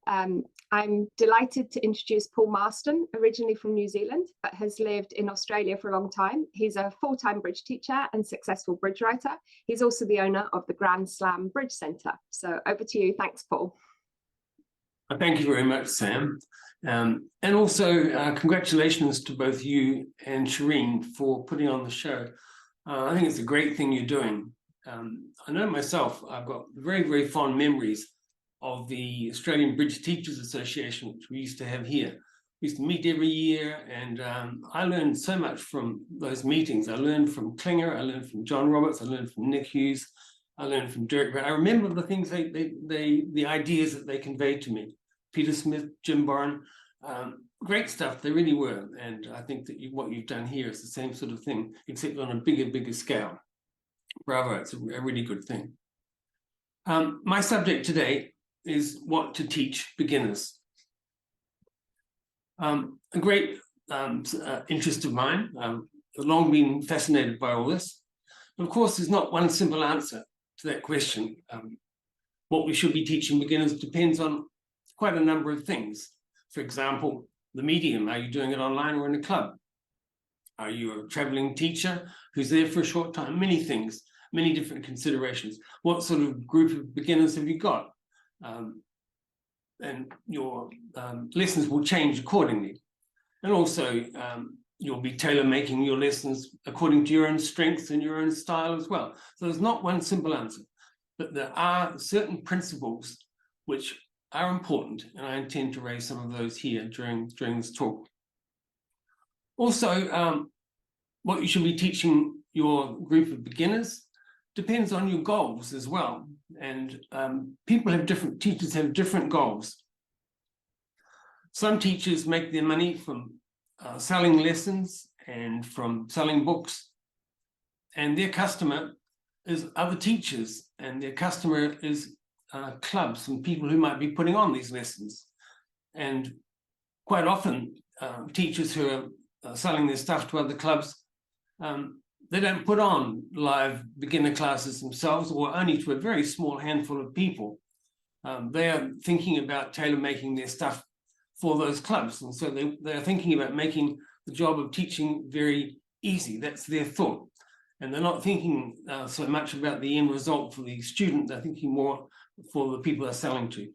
I'm delighted to introduce Paul Marston, originally from New Zealand, but has lived in Australia for a long time. He's a full-time bridge teacher and successful bridge writer. He's also the owner of the Grand Slam Bridge Centre. So over to you. Thanks, Paul. Thank you very much, Sam. And also congratulations to both you and Shireen for putting on the show. I think it's a great thing you're doing. I know myself, I've got very, very fond memories of the Australian Bridge Teachers Association, which we used to have here. We used to meet every year, and I learned so much from those meetings. I learned from Klinger, I learned from John Roberts, I learned from Nick Hughes, I learned from Derek, but I remember the things the ideas that they conveyed to me. Peter Smith, Jim Boren, great stuff, they really were. And I think that what you've done here is the same sort of thing, except on a bigger scale. Bravo, it's a really good thing. My subject today is what to teach beginners. A great interest of mine. I've long been fascinated by all this. But of course, there's not one simple answer to that question. What we should be teaching beginners depends on quite a number of things. For example, the medium. Are you doing it online or in a club? Are you a traveling teacher who's there for a short time? Many things, many different considerations. What sort of group of beginners have you got? And your lessons will change accordingly. And also, you'll be tailor-making your lessons according to your own strengths and your own style as well. So there's not one simple answer, but there are certain principles which are important, and I intend to raise some of those here during this talk. Also, what you should be teaching your group of beginners depends on your goals as well. And teachers have different goals. Some teachers make their money from selling lessons and from selling books, and their customer is other teachers, and their customer is clubs and people who might be putting on these lessons. And quite often, teachers who are selling their stuff to other clubs, they don't put on live beginner classes themselves, or only to a very small handful of people. They are thinking about tailor-making their stuff for those clubs. And so they're thinking about making the job of teaching very easy. That's their thought. And they're not thinking so much about the end result for the student. They're thinking more for the people they're selling to.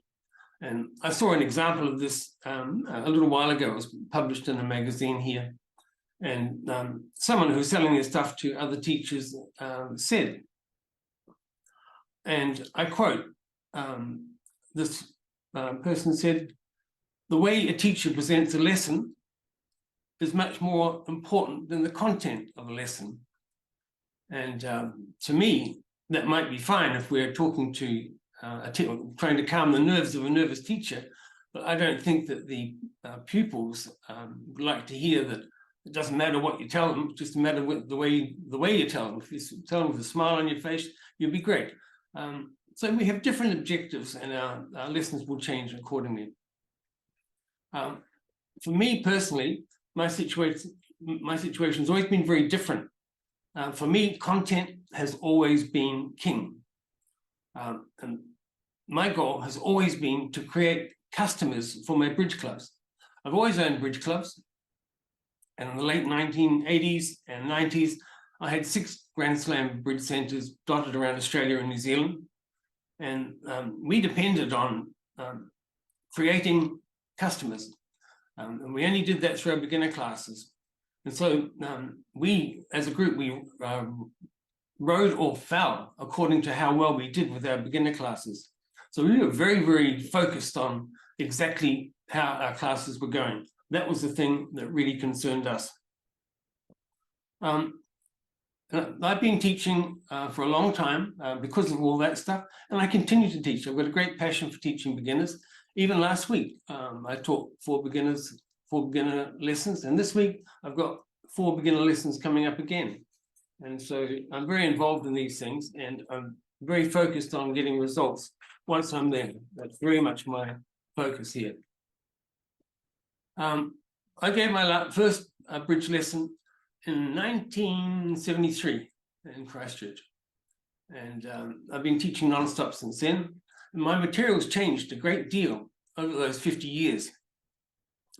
And I saw an example of this a little while ago. It was published in a magazine here. And someone who's selling their stuff to other teachers said, and I quote, this person said, "The way a teacher presents a lesson is much more important than the content of a lesson." And to me, that might be fine if we're talking to trying to calm the nerves of a nervous teacher, but I don't think that the pupils would like to hear that it doesn't matter what you tell them, it's just a matter of the way you tell them. If you tell them with a smile on your face, you'll be great. So we have different objectives, and our lessons will change accordingly. For me personally, my situation's always been very different. For me, content has always been king. And my goal has always been to create customers for my bridge clubs. I've always owned bridge clubs. And in the late 1980s and 90s, I had 6 Grand Slam bridge centres dotted around Australia and New Zealand. And we depended on creating customers. And we only did that through our beginner classes. And so we, as a group, we rode or fell according to how well we did with our beginner classes. So we were very, very focused on exactly how our classes were going. That was the thing that really concerned us. I've been teaching for a long time because of all that stuff, and I continue to teach. I've got a great passion for teaching beginners. Even last week, I taught 4 beginner lessons, and this week I've got 4 beginner lessons coming up again. And so I'm very involved in these things, and I'm very focused on getting results once I'm there. That's very much my focus here. I gave my first bridge lesson in 1973 in Christchurch. And I've been teaching nonstop since then. And my materials changed a great deal. over those 50 years.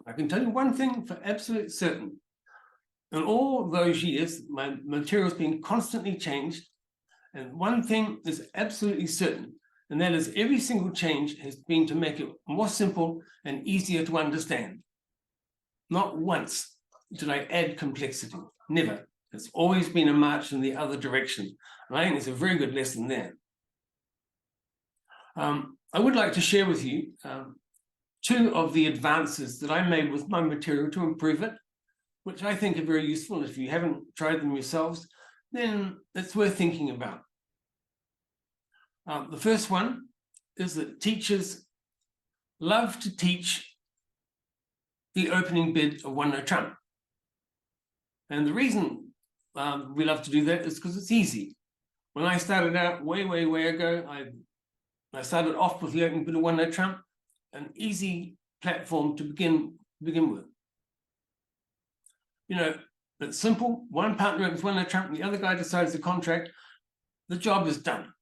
I can tell you one thing for absolute certain. In all those years, my material's been constantly changed. And one thing is absolutely certain, and that is every single change has been to make it more simple and easier to understand. Not once did I add complexity, never. It's always been a march in the other direction. And I think it's a very good lesson there. I would like to share with you two of the advances that I made with my material to improve it, which I think are very useful. If you haven't tried them yourselves, then it's worth thinking about. The first one is that teachers love to teach the opening bid of One No Trump. And the reason we love to do that is because it's easy. When I started out way ago, I started off with the opening bid of One No Trump, an easy platform to begin with. You know, it's simple. One partner opens One No Trump, and the other guy decides the contract. The job is done.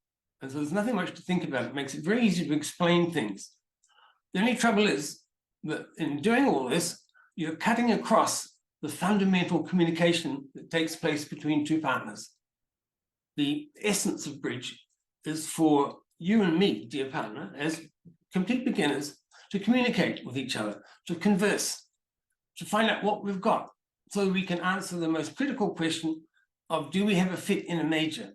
And so there's nothing much to think about. It makes it very easy to explain things. The only trouble is that in doing all this, you're cutting across the fundamental communication that takes place between two partners. The essence of bridge is for you and me, dear partner, as complete beginners, to communicate with each other, to converse, to find out what we've got, so we can answer the most critical question of, do we have a fit in a major?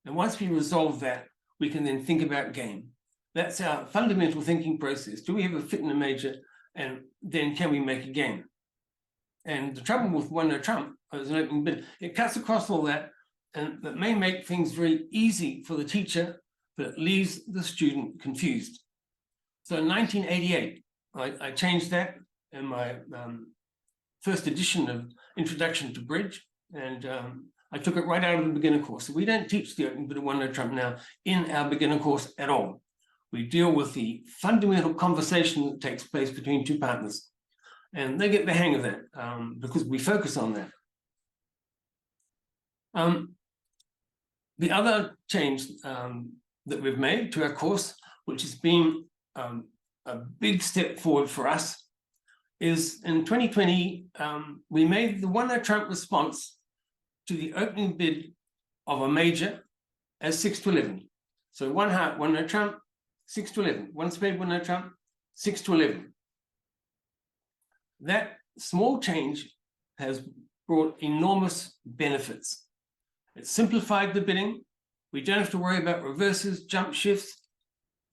And once we resolve that, we can then think about game. That's our fundamental thinking process. Do we have a fit in a major? And then can we make a game? And the trouble with One No Trump as an opening bid, it cuts across all that, and that may make things very easy for the teacher, but it leaves the student confused. So in 1988, I changed that in my first edition of Introduction to Bridge, and I took it right out of the beginner course. So we don't teach the opening bid of One No Trump now in our beginner course at all. We deal with the fundamental conversation that takes place between two partners. And they get the hang of that because we focus on that. The other change that we've made to our course, which has been a big step forward for us, is in 2020, we made the One No Trump response to the opening bid of a major as 6 to 11. So one heart, One No Trump, 6 to 11. One spade, One No Trump, 6 to 11. That small change has brought enormous benefits. It simplified the bidding. We don't have to worry about reverses, jump shifts.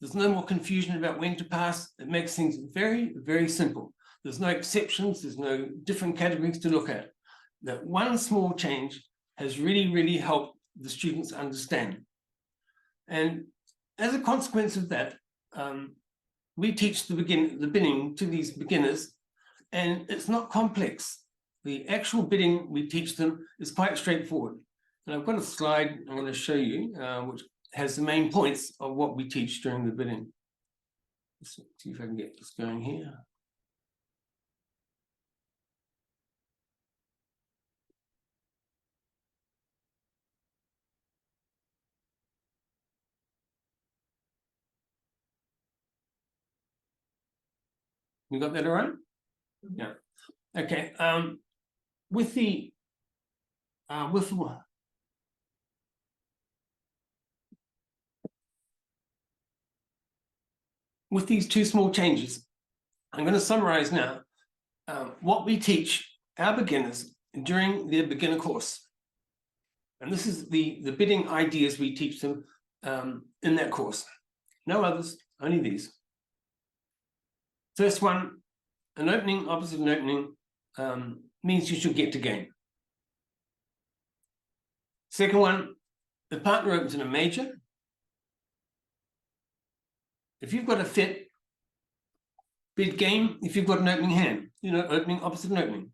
There's no more confusion about when to pass. It makes things very simple. There's no exceptions. There's no different categories to look at. That one small change has really helped the students understand. And as a consequence of that, we teach the bidding to these beginners, and it's not complex. The actual bidding we teach them is quite straightforward. And I've got a slide I'm going to show you, which has the main points of what we teach during the bidding. Let's see if I can get this going here. You got that all right? Yeah. Okay. With these two small changes, I'm going to summarize now what we teach our beginners during their beginner course. And this is the bidding ideas we teach them in that course. No others, only these. First one, an opening opposite an opening means you should get to game. Second one, the partner opens in a major. If you've got a fit, bid game. If you've got an opening hand, you know, opening opposite an opening.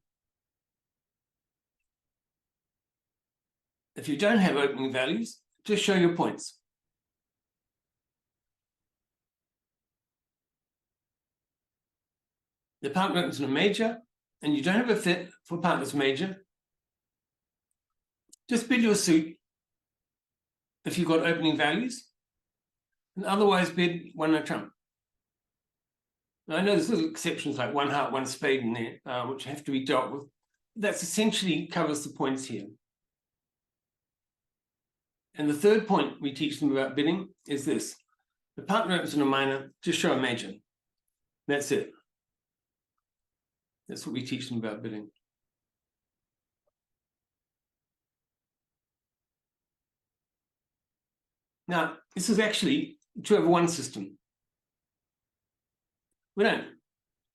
If you don't have opening values, just show your points. The partner opens in a major, and you don't have a fit for partner's major, just bid your suit if you've got opening values, and otherwise bid One No Trump. Now, I know there's little exceptions like one heart, one spade in there, which have to be dealt with. That's essentially covers the points here. And the third point we teach them about bidding is this. The partner opens in a minor, just show a major. That's it. That's what we teach them about bidding. Now, this is actually a 2/1 system. We don't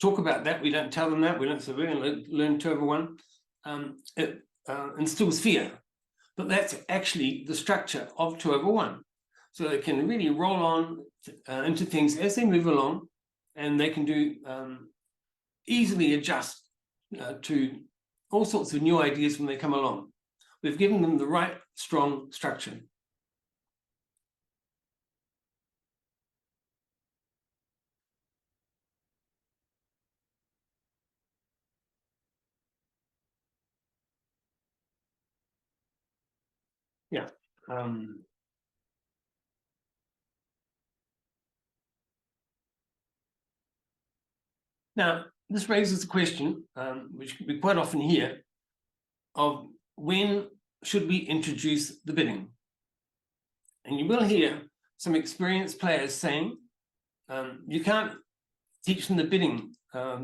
talk about that. We don't tell them that. We don't say we're going to learn 2/1. It instills fear. But that's actually the structure of 2/1. So they can really roll on into things as they move along, and they can do easily adjust to all sorts of new ideas when they come along. We've given them the right strong structure. Yeah. Now, this raises a question, which we quite often hear, of when should we introduce the bidding? And you will hear some experienced players saying, you can't teach them the bidding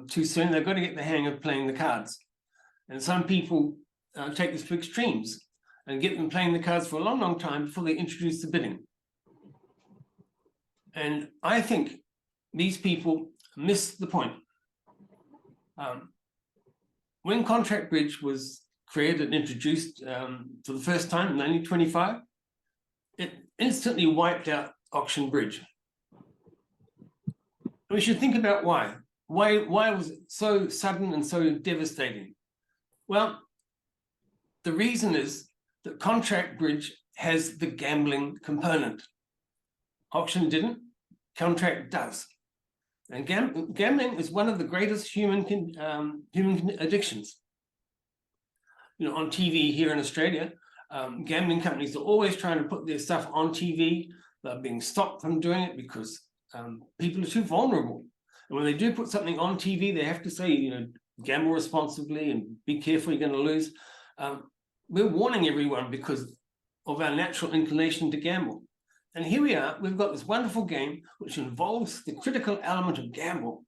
too soon. They've got to get the hang of playing the cards. And some people take this to extremes and get them playing the cards for a long, long time before they introduce the bidding. And I think these people miss the point. When contract bridge was created and introduced for the first time in 1925, it instantly wiped out auction bridge. We should think about why. Why was it so sudden and so devastating? Well, the reason is that contract bridge has the gambling component. Auction didn't, contract does. And gambling is one of the greatest human addictions. You know, on TV here in Australia, gambling companies are always trying to put their stuff on TV. They're being stopped from doing it because people are too vulnerable. And when they do put something on TV, they have to say, you know, gamble responsibly and be careful, you're going to lose. We're warning everyone because of our natural inclination to gamble. And here we are, we've got this wonderful game which involves the critical element of gamble.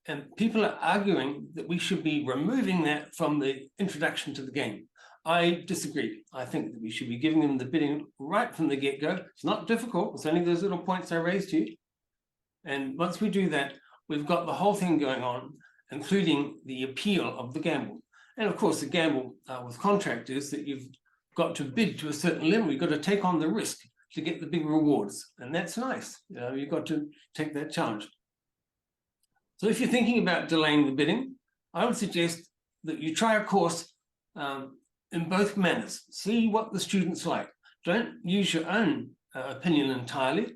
And people are arguing that we should be removing that from the introduction to the game. I disagree. I think that we should be giving them the bidding right from the get-go. It's not difficult. It's only those little points I raised to you. And once we do that, we've got the whole thing going on, including the appeal of the gamble. And of course, the gamble with contract is that you've got to bid to a certain level. You've got to take on the risk to get the big rewards. And that's nice. You've got to take that challenge. So if you're thinking about delaying the bidding, I would suggest that you try a course in both manners. See what the students like. Don't use your own opinion entirely.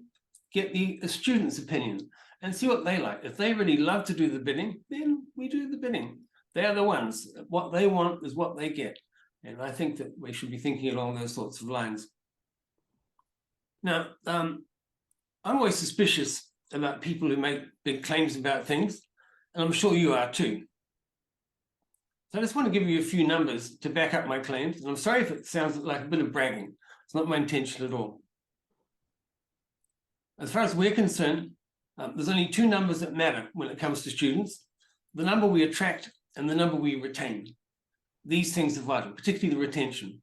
Get the student's opinion and see what they like. If they really love to do the bidding, then we do the bidding. They are the ones. What they want is what they get. And I think that we should be thinking along those sorts of lines. Now, I'm always suspicious about people who make big claims about things, and I'm sure you are too. So I just want to give you a few numbers to back up my claims, and I'm sorry if it sounds like a bit of bragging. It's not my intention at all. As far as we're concerned, there's only two numbers that matter when it comes to students: the number we attract and the number we retain. These things are vital, particularly the retention.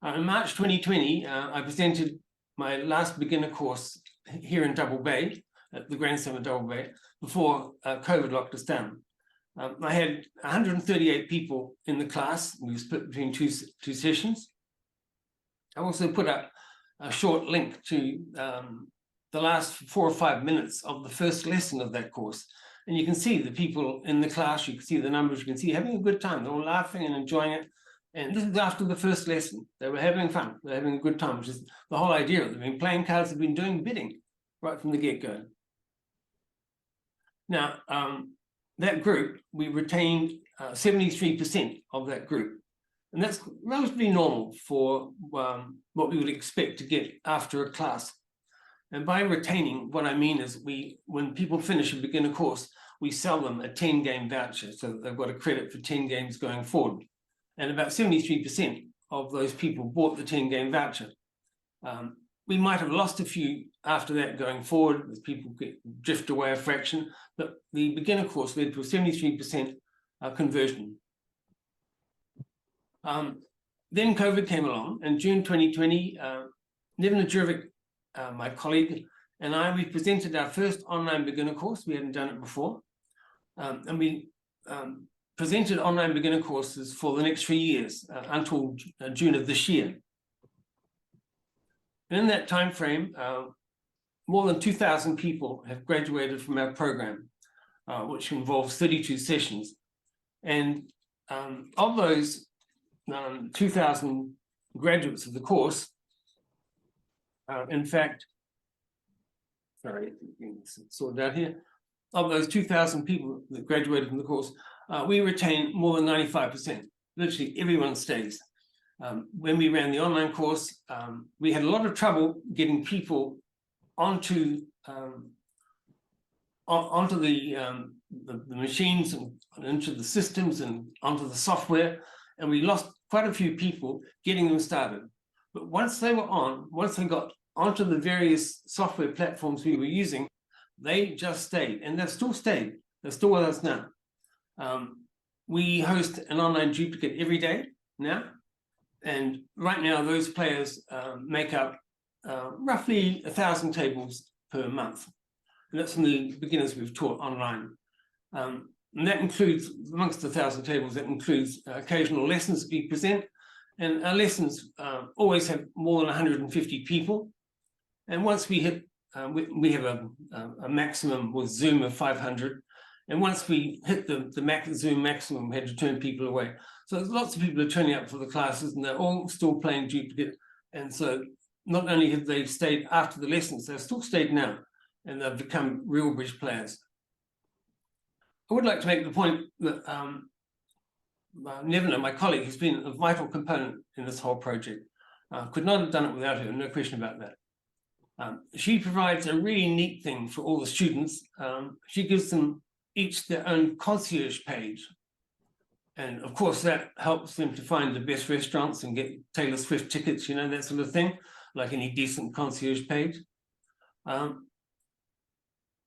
In March 2020, I presented my last beginner course here in Double Bay, at the Grandstand of Double Bay, before COVID locked us down. I had 138 people in the class. We were split between two sessions. I also put up a short link to the last 4 or 5 minutes of the first lesson of that course. And you can see the people in the class, you can see the numbers, you can see having a good time. They're all laughing and enjoying it. And this is after the first lesson. They were having fun. They're having a good time, which is the whole idea. They've been playing cards, they've been doing bidding right from the get-go. Now, that group, we retained 73% of that group. And that's relatively normal for what we would expect to get after a class. And by retaining, what I mean is when people finish a beginner course, we sell them a 10-game voucher so that they've got a credit for 10 games going forward. And about 73% of those people bought the 10-game voucher. We might have lost a few after that going forward as people drift away a fraction, but the beginner course led to a 73% conversion. Then COVID came along, and June 2020, Nevna Jurvik, my colleague, and we presented our first online beginner course. We hadn't done it before. And we presented online beginner courses for the next 3 years until June of this year. And in that time frame, more than 2,000 people have graduated from our program, which involves 32 sessions. And of those 2,000 graduates of the course, in fact, sorry, sort it out here. Of those 2,000 people that graduated from the course, we retain more than 95%. Literally everyone stays. When we ran the online course, we had a lot of trouble getting people onto the machines and into the systems and onto the software, and we lost quite a few people getting them started. But once they were on, once they got onto the various software platforms we were using, they just stayed, and they've still stayed. They're still with us now. We host an online duplicate every day now, and right now those players make up roughly 1,000 tables per month. And that's from the beginners we've taught online. And that includes, amongst the 1,000 tables, that includes occasional lessons we present. And our lessons always have more than 150 people. And once we hit, we have a maximum with Zoom of 500. And once we hit the Zoom maximum, we had to turn people away. So there's lots of people are turning up for the classes, and they're all still playing duplicate. And so not only have they stayed after the lessons, they've still stayed now, and they've become RealBridge players. I would like to make the point that Nevna, my colleague, has been a vital component in this whole project. Could not have done it without her, no question about that. She provides a really neat thing for all the students. She gives them each their own concierge page. And of course, that helps them to find the best restaurants and get Taylor Swift tickets, you know, that sort of thing, like any decent concierge page.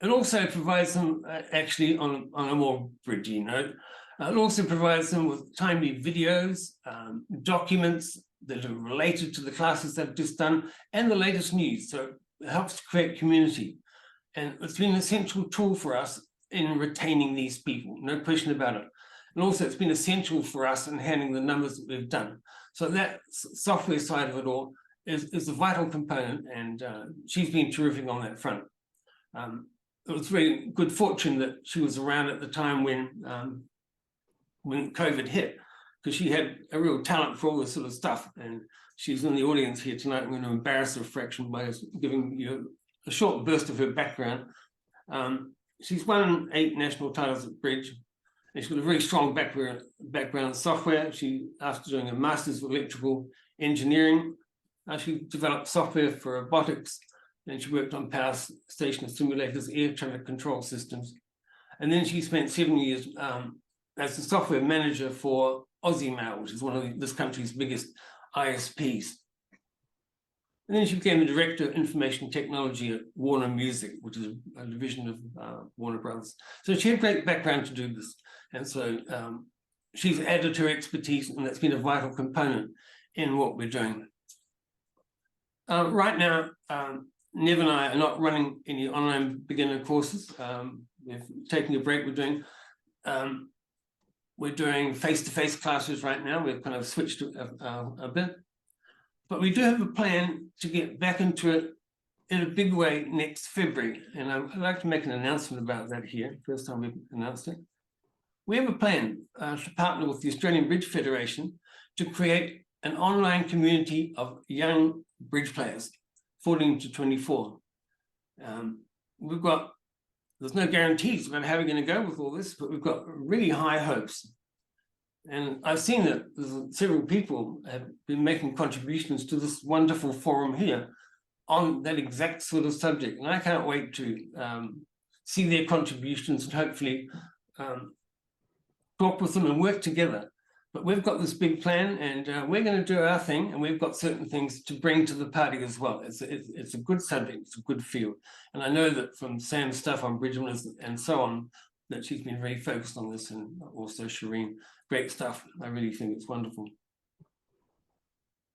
It also provides them, actually, on a more bridgy note, it also provides them with timely videos, documents that are related to the classes they've just done, and the latest news. So it helps to create community. And it's been an essential tool for us in retaining these people, no question about it. And also it's been essential for us in handling the numbers that we've done. So that software side of it all is a vital component, and she's been terrific on that front. It was very good fortune that she was around at the time when COVID hit, because she had a real talent for all this sort of stuff. And she's in the audience here tonight. I'm going to embarrass her a fraction by giving you a short burst of her background. She's won 8 national titles at Bridge, and she's got a very strong background in software. She, after doing a master's of electrical engineering, she developed software for robotics, and she worked on power station simulators, air traffic control systems. And then she spent 7 years as a software manager for Aussiemail, which is one of this country's biggest ISPs. And then she became the director of information technology at Warner Music, which is a division of Warner Brothers. So she had great background to do this. And so she's added her expertise, and that's been a vital component in what we're doing. Right now, Nev and I are not running any online beginner courses. We're taking a break. We're doing face-to-face classes right now. We've kind of switched a bit. But we do have a plan to get back into it in a big way next February. And I'd like to make an announcement about that here. First time we've announced it. We have a plan to partner with the Australian Bridge Federation to create an online community of young bridge players, 14 to 24. There's no guarantees about how we're going to go with all this, but we've got really high hopes. And I've seen that several people have been making contributions to this wonderful forum here. on that exact sort of subject. And I can't wait to see their contributions and hopefully talk with them and work together. But we've got this big plan, and we're going to do our thing, and we've got certain things to bring to the party as well. It's a good subject, it's a good field. And I know that from Sam's stuff on bridge and so on, that she's been very focused on this, and also Shireen. Great stuff. I really think it's wonderful.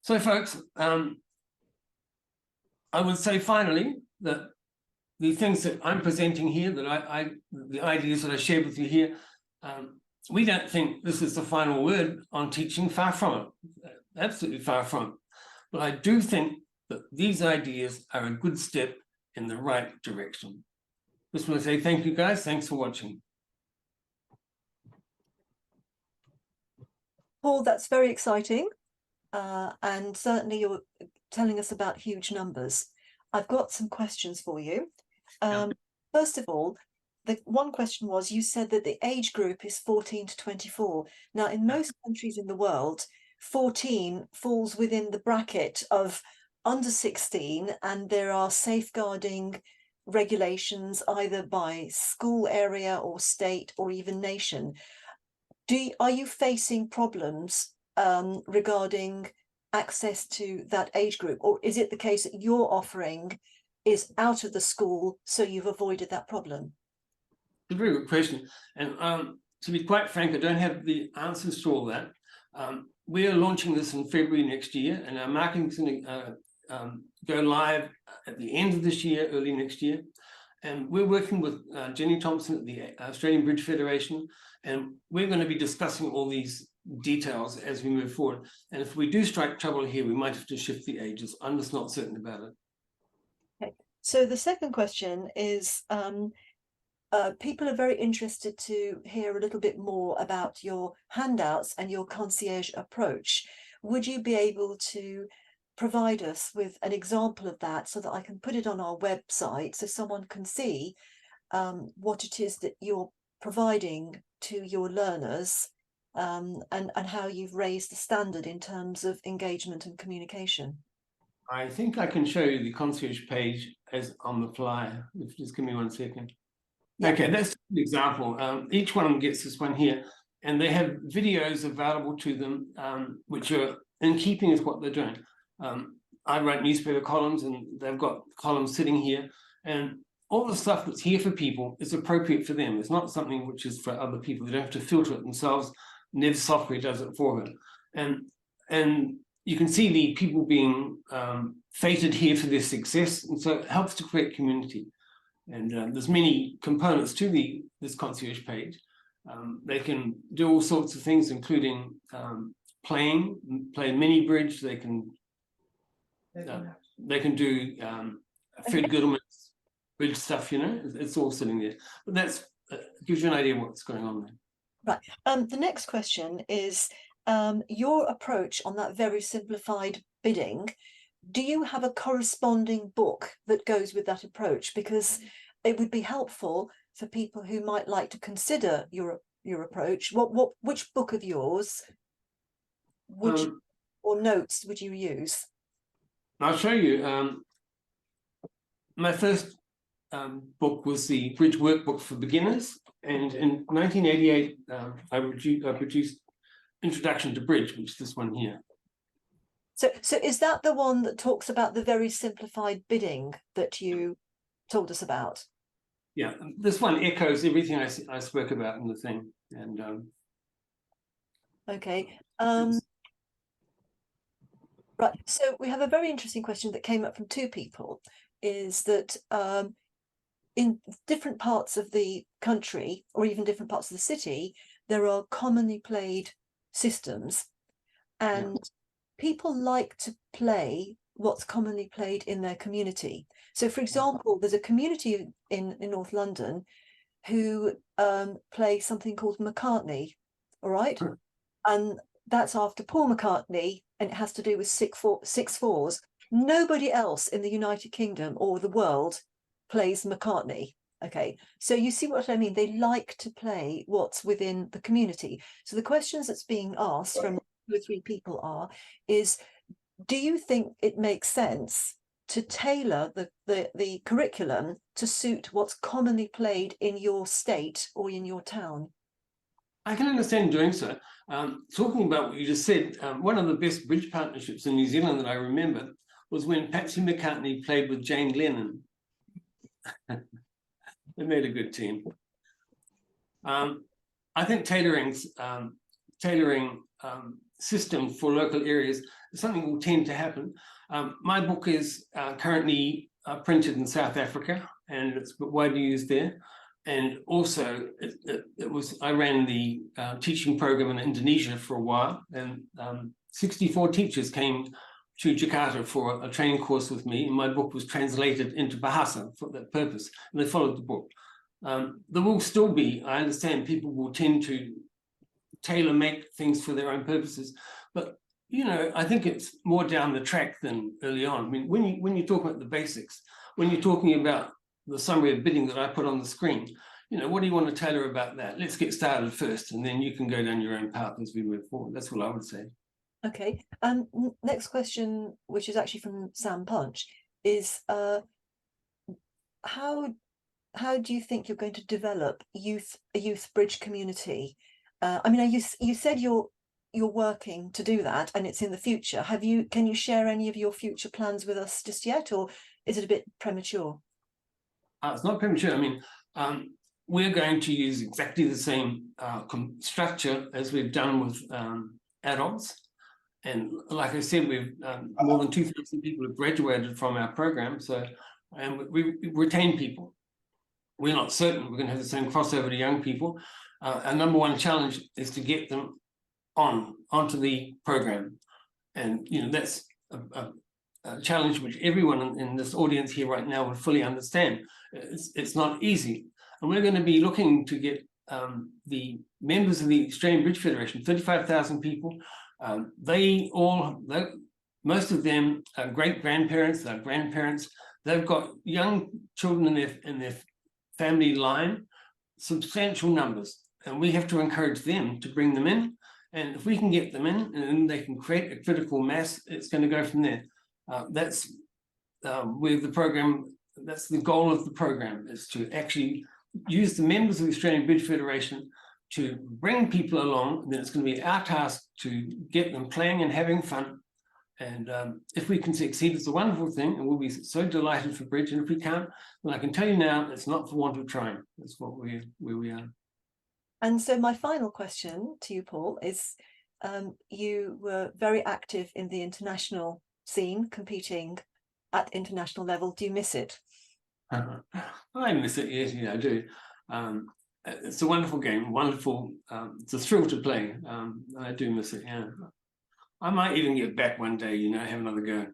So, folks, I would say finally that the things that I'm presenting here, that the ideas that I shared with you here, we don't think this is the final word on teaching, far from it, absolutely far from it. But I do think that these ideas are a good step in the right direction. Just want to say thank you, guys. Thanks for watching. Paul, that's very exciting. And certainly you're telling us about huge numbers. I've got some questions for you. First of all, the one question was, you said that the age group is 14 to 24. Now, in most countries in the world, 14 falls within the bracket of under 16, and there are safeguarding regulations either by school area or state or even nation. Are you facing problems regarding access to that age group, or is it the case that your offering is out of the school, so you've avoided that problem? It's a very good question. And to be quite frank, I don't have the answers to all that. We are launching this in February next year, and our marketing is going to go live at the end of this year, early next year. And we're working with Jenny Thompson at the Australian Bridge Federation, and we're going to be discussing all these details as we move forward. And if we do strike trouble here, we might have to shift the ages. I'm just not certain about it. Okay. So the second question is, people are very interested to hear a little bit more about your handouts and your concierge approach. Would you be able to provide us with an example of that so that I can put it on our website so someone can see what it is that you're providing to your learners, and how you've raised the standard in terms of engagement and communication? I think I can show you the concierge page as on the flyer. Just give me 1 second. Yeah. Okay, that's an example. Each one gets this one here, and they have videos available to them, which are in keeping with what they're doing. I write newspaper columns, and they've got columns sitting here, and all the stuff that's here for people is appropriate for them. It's not something which is for other people. They don't have to filter it themselves. Nev's software does it for them. And you can see the people being fated here for their success, and so it helps to create community. And there's many components to this concierge page. They can do all sorts of things, including play mini bridge. They can do Fred Goodman's bridge stuff. You know, it's all sitting there. But that gives you an idea of what's going on there. Right. The next question is your approach on that very simplified bidding. Do you have a corresponding book that goes with that approach? Because it would be helpful for people who might like to consider your approach. Which book of yours or notes would you use? I'll show you. My first book was the Bridge Workbook for Beginners, and in 1988 I produced Introduction to Bridge, which is this one here. So is that the one that talks about the very simplified bidding that you told us about? Yeah, this one echoes everything I spoke about in the thing. And okay. Right, so we have a very interesting question that came up from two people, is that in different parts of the country, or even different parts of the city, there are commonly played systems, and people like to play what's commonly played in their community. So, for example, there's a community in North London who play something called McCartney, all right? Sure. And that's after Paul McCartney, and it has to do with 6/4s. Nobody else in the United Kingdom or the world plays McCartney. Okay, so you see what I mean? They like to play what's within the community. So the questions that's being asked from 2 or 3 people is, do you think it makes sense to tailor the curriculum to suit what's commonly played in your state or in your town? I can understand doing so. Talking about what you just said, one of the best bridge partnerships in New Zealand that I remember was when Patsy McCartney played with Jane Lennon. They made a good team. I think tailoring system for local areas is something that will tend to happen. My book is currently printed in South Africa, and it's widely used there. And also, I ran the teaching program in Indonesia for a while, and 64 teachers came to Jakarta for a training course with me, and my book was translated into Bahasa for that purpose, and they followed the book. There will still be, I understand, people will tend to tailor-make things for their own purposes, but you know, I think it's more down the track than early on. I mean, when you talk about the basics, when you're talking about the summary of bidding that I put on the screen, you know, what do you want to tailor about that? Let's get started first, and then you can go down your own path as we move forward. That's what I would say. Okay. Next question, which is actually from Sam Punch, is how do you think you're going to develop a youth bridge community? I mean, you said you're working to do that, and it's in the future. Can you share any of your future plans with us just yet, or is it a bit premature? It's not premature. I mean, we're going to use exactly the same structure as we've done with adults. And like I said, we've more than 2,000 people have graduated from our program. So, and we retain people. We're not certain we're going to have the same crossover to young people. Our number one challenge is to get them onto the program. And, you know, that's a challenge which everyone in this audience here right now would fully understand. It's not easy. And we're going to be looking to get the members of the Australian Bridge Federation, 35,000 people. Most of them are great-grandparents, they're grandparents. They've got young children in their family line, substantial numbers. And we have to encourage them to bring them in. And if we can get them in and they can create a critical mass, it's going to go from there. That's where the program, that's the goal of the program, is to actually use the members of the Australian Bridge Federation to bring people along. And then it's going to be our task to get them playing and having fun. And if we can succeed, it's a wonderful thing, and we'll be so delighted for bridge. And if we can't, then I can tell you now, it's not for want of trying. That's where we are. And so my final question to you, Paul, is you were very active in the international scene, competing at international level. Do you miss it? I miss it, yes, I do. It's a wonderful game, wonderful. It's a thrill to play. I do miss it, yeah. I might even get back one day, have another go.